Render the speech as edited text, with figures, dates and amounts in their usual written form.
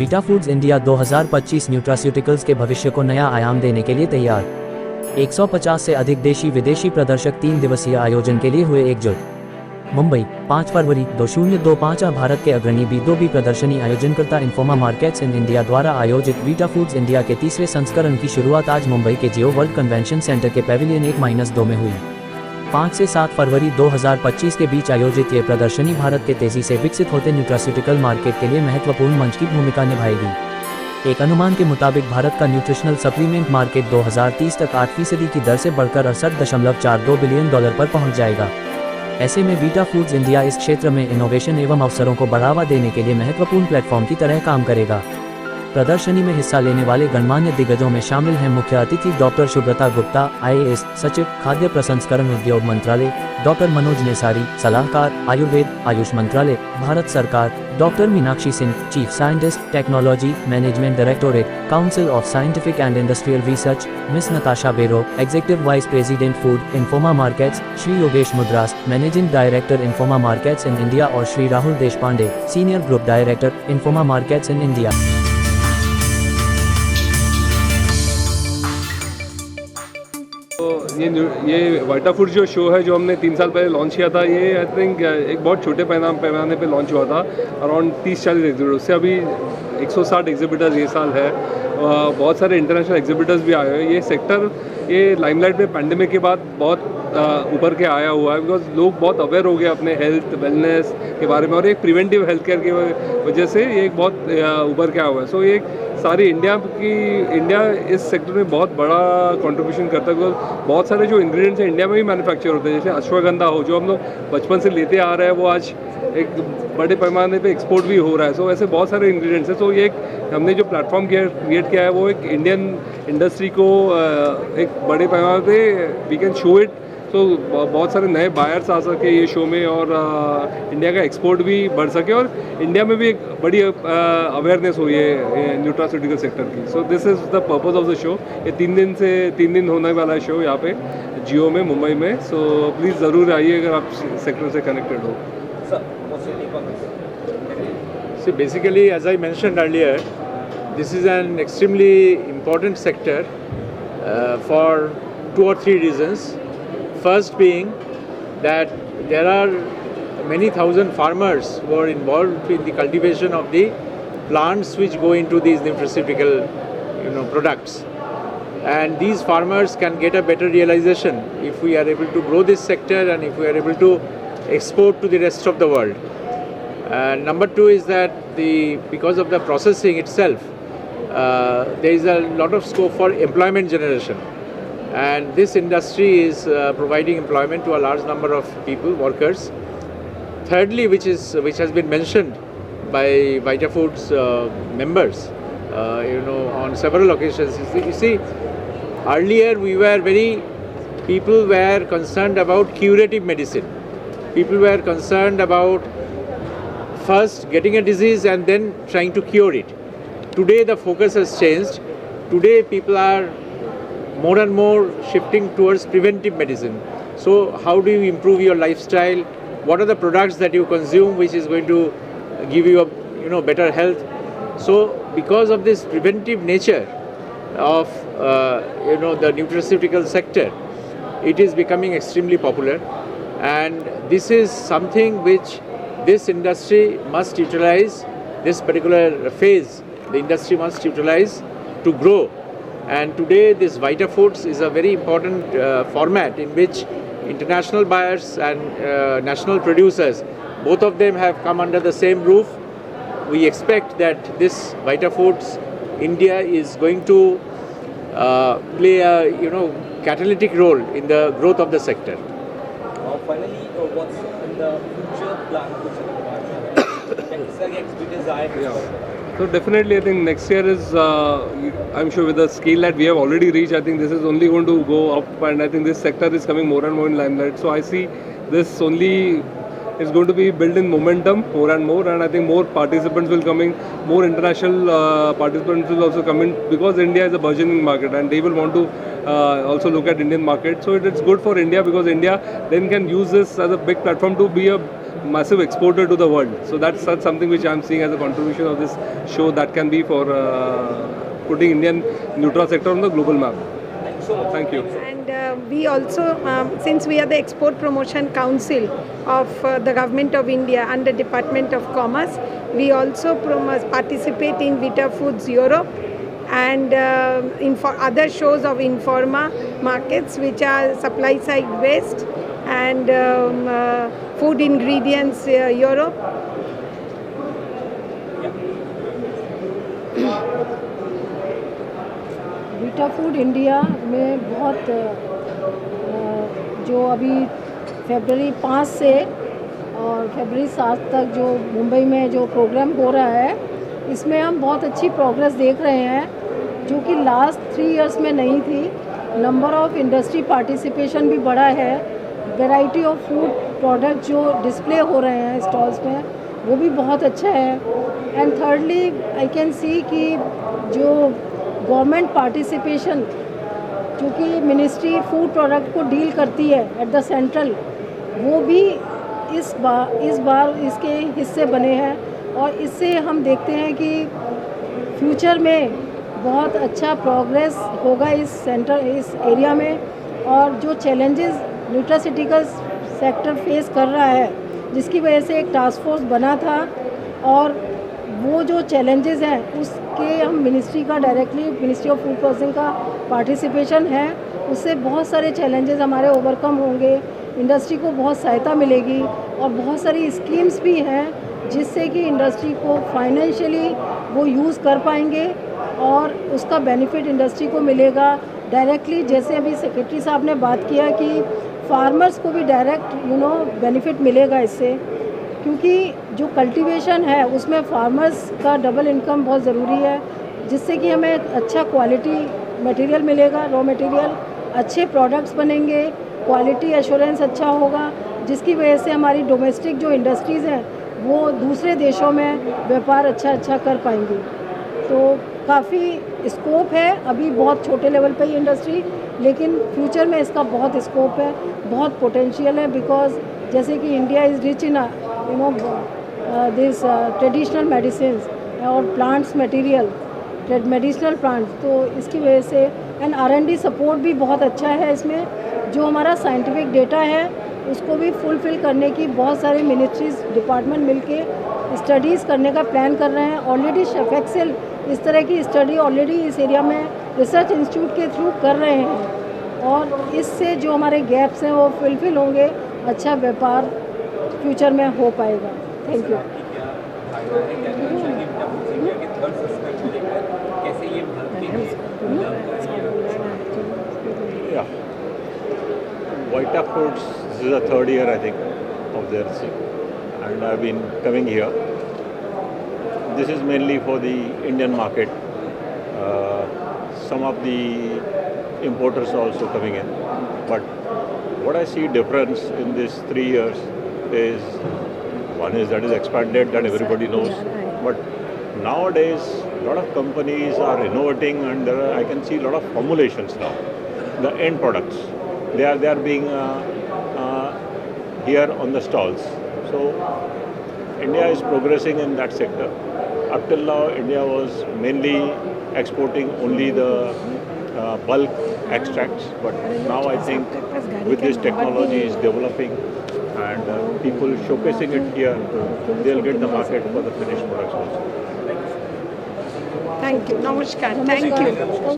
Vita foods India 2025 nutraceuticals के भविष्य को नया आयाम देने के लिए तैयार। 150 से अधिक देशी विदेशी प्रदर्शक 3 दिवसीय आयोजन के लिए हुए एकजुट। मुंबई 5 फरवरी 2025 भारत के अग्रणी B2B प्रदर्शनी आयोजनकर्ता इन्फोमा मार्केट्स इन इंडिया द्वारा आयोजित वीटा फूड्स इंडिया के तीसरे संस्करण की शुरुआत आज मुंबई के जियो वर्ल्ड कन्वेंशन सेंटर के पैविलियन 1-2 में हुई। 5 से 7 फरवरी 2025 के बीच आयोजित ये प्रदर्शनी भारत के तेजी से विकसित होते न्यूट्रास्यूटिकल मार्केट के लिए महत्वपूर्ण मंच की भूमिका निभाएगी। एक अनुमान के मुताबिक भारत का न्यूट्रिशनल सप्लीमेंट मार्केट 2030 तक 8% की दर से बढ़कर $68.42 बिलियन पर पहुंच जाएगा। ऐसे में वीटा फूड्स इंडिया इस क्षेत्र में इनोवेशन एवं अवसरों को बढ़ावा देने के लिए महत्वपूर्ण प्लेटफॉर्म की तरह काम करेगा। प्रदर्शनी में हिस्सा लेने वाले गणमान्य दिग्गजों में शामिल हैं मुख्य अतिथि डॉक्टर सुब्रता गुप्ता, IAS सचिव, खाद्य प्रसंस्करण उद्योग मंत्रालय, डॉक्टर मनोज नेसारी, सलाहकार, आयुर्वेद, आयुष मंत्रालय, भारत सरकार, doctor Meenakshi Singh, chief scientist, technology, management directorate, council of scientific and industrial research, miss Natasha Bero, executive vice president food, Informa markets, Shri Yogesh Mudras, managing director Informa markets in India और Shri Rahul Deshpande, senior group director Informa markets in India. ये Vita food जो show है जो हमने 3 साल पहले launch किया था, ये आई थिंक एक बहुत छोटे पैमाने पे लॉन्च हुआ था। अराउंड 30-40 एग्जिबिटर्स से अभी 160 एग्जिबिटर्स ये साल है। बहुत सारे इंटरनेशनल एग्जिबिटर्स भी आए हुए। ये सेक्टर ये लाइमलाइट में पैंडेमिक के बाद बहुत ऊपर के आया हुआ है, बिकॉज लोग बहुत अवेयर हो गए अपने हेल्थ वेलनेस के बारे में, और एक प्रिवेंटिव हेल्थ केयर की वजह से ये एक बहुत ऊपर के आया हुआ है। सो ये सारी इंडिया इस सेक्टर में बहुत बड़ा कंट्रीब्यूशन करता है, बिकॉज बहुत सारे जो इंग्रेडिएंट्स हैं इंडिया में भी मैन्युफैक्चर होते हैं। जैसे अश्वगंधा हो, जो हम लोग बचपन से लेते आ रहे हैं, वो आज एक बड़े पैमाने पे एक्सपोर्ट भी हो रहा है। सो ऐसे बहुत सारे इंग्रेडिएंट्स हैं। तो ये हमने जो प्लेटफॉर्म क्रिएट किया है वो एक इंडियन इंडस्ट्री को एक बड़े पैमाने पे वी कैन शो इट। तो बहुत सारे नए बायर्स आ सके ये शो में, और इंडिया का एक्सपोर्ट भी बढ़ सके, और इंडिया में भी एक बड़ी अवेयरनेस हो ये न्यूट्रास्यूटिकल सेक्टर की। So this is the purpose of the show. ये 3 दिन होने वाला है शो यहाँ पे जियो में, मुंबई में। सो प्लीज़ ज़रूर आइए अगर आप सेक्टर से कनेक्टेड हो। See, basically, as I mentioned earlier, this is an extremely important sector for 2 or 3 reasons. First being that there are many thousand farmers who are involved in the cultivation of the plants which go into these nutraceutical, products, and these farmers can get a better realization if we are able to grow this sector and if we are able to export to the rest of the world. Number 2 is that because of the processing itself, there is a lot of scope for employment generation, and this industry is providing employment to a large number of people, workers. Thirdly, which has been mentioned by Vita Foods members, on several occasions. You see, earlier people were concerned about curative medicine. People were concerned about first getting a disease and then trying to cure it. Today the focus has changed. Today people are more and more shifting towards preventive medicine. So how do you improve your lifestyle? What are the products that you consume which is going to give you a better health? So because of this preventive nature of the nutraceutical sector, it is becoming extremely popular, and this is something which this industry must utilize. This particular phase the industry must utilize to grow, and today this Vita Foods is a very important format in which international buyers and national producers, both of them have come under the same roof. We expect that this Vita Foods India is going to play a catalytic role in the growth of the sector. Finally, what's in the future plan So definitely I think next year is, I'm sure with the scale that we have already reached, I think this is only going to go up, and I think this sector is coming more and more in limelight. So I see this only is going to be built in momentum more and more, and I think more participants will come in, more international participants will also come in, because India is a burgeoning market and they will want to also look at Indian market. So it's good for India, because India then can use this as a big platform to be a massive exporter to the world. So that's something which I'm seeing as a contribution of this show that can be for putting Indian Nutra sector on the global map. Thank you. And we also, since we are the Export Promotion Council of the Government of India under Department of Commerce, we also participate in Vita Foods Europe and other shows of Informa markets, which are supply side based, and food ingredients Europe. Vita food India में बहुत जो अभी फरवरी 5 से और फरवरी 7 तक जो मुंबई में जो प्रोग्राम हो रहा है, इसमें हम बहुत अच्छी प्रोग्रेस देख रहे हैं जो कि लास्ट 3 इयर्स में नहीं थी। नंबर ऑफ इंडस्ट्री पार्टिसिपेशन भी बढ़ा है, वैरायटी ऑफ फूड प्रोडक्ट जो डिस्प्ले हो रहे हैं स्टॉल्स में वो भी बहुत अच्छा है। And thirdly I can see कि जो गवर्नमेंट पार्टिसिपेशन जो कि मिनिस्ट्री फूड प्रोडक्ट को डील करती है एट द सेंट्रल, वो भी इस बार इसके हिस्से बने हैं और इससे हम देखते हैं कि फ्यूचर में बहुत अच्छा प्रोग्रेस होगा इस एरिया में। और जो चैलेंजेस न्यूट्रास्यूटिकल्स सेक्टर फेस कर रहा है, जिसकी वजह से एक टास्क फोर्स बना था, और वो जो चैलेंजेस हैं उसके हम मिनिस्ट्री का directly ministry of food processing का पार्टिसिपेशन है, उससे बहुत सारे चैलेंजेस हमारे ओवरकम होंगे, इंडस्ट्री को बहुत सहायता मिलेगी और बहुत सारी स्कीम्स भी हैं जिससे कि इंडस्ट्री को फाइनेंशियली वो यूज़ कर पाएंगे और उसका बेनिफिट इंडस्ट्री को मिलेगा डायरेक्टली। जैसे अभी सेक्रेटरी साहब ने बात किया कि फार्मर्स को भी डायरेक्ट बेनिफिट मिलेगा इससे, क्योंकि जो कल्टीवेशन है उसमें फार्मर्स का डबल इनकम बहुत ज़रूरी है, जिससे कि हमें अच्छा क्वालिटी मटेरियल मिलेगा, रॉ मटेरियल, अच्छे प्रोडक्ट्स बनेंगे, क्वालिटी एश्योरेंस अच्छा होगा, जिसकी वजह से हमारी डोमेस्टिक जो इंडस्ट्रीज़ हैं वो दूसरे देशों में व्यापार अच्छा कर पाएंगी। तो काफ़ी स्कोप है, अभी बहुत छोटे लेवल पे ही इंडस्ट्री, लेकिन फ्यूचर में इसका बहुत स्कोप है, बहुत पोटेंशियल है। बिकॉज जैसे कि India is rich in this traditional medicine और प्लांट्स मटेरियल, मेडिसिनल प्लांट्स, तो इसकी वजह से एंड R&D सपोर्ट भी बहुत अच्छा है इसमें। जो हमारा साइंटिफिक डेटा है उसको भी फुलफ़िल करने की बहुत सारे मिनिस्ट्रीज डिपार्टमेंट मिलके स्टडीज़ करने का प्लान कर रहे हैं। ऑलरेडी शेफेक्सेल इस तरह की स्टडी ऑलरेडी इस एरिया में रिसर्च इंस्टीट्यूट के थ्रू कर रहे हैं और इससे जो हमारे गैप्स हैं वो फुलफ़िल होंगे, अच्छा व्यापार फ्यूचर में हो पाएगा। Thank you. Yeah. Vita Foods, this is the third year I think of their thing, and I've been coming here. This is mainly for the Indian market. Some of the importers are also coming in, but what I see difference in these 3 years is, one is that is expanded, that everybody knows, but nowadays a lot of companies are innovating and there are, I can see a lot of formulations now. The end products, they are being here on the stalls. So India is progressing in that sector. Up till now, India was mainly exporting only the bulk extracts, but now I think with this technology is developing and people showcasing it here, they'll get the market for the finished products also. Thank you. Namaskar. Thank you.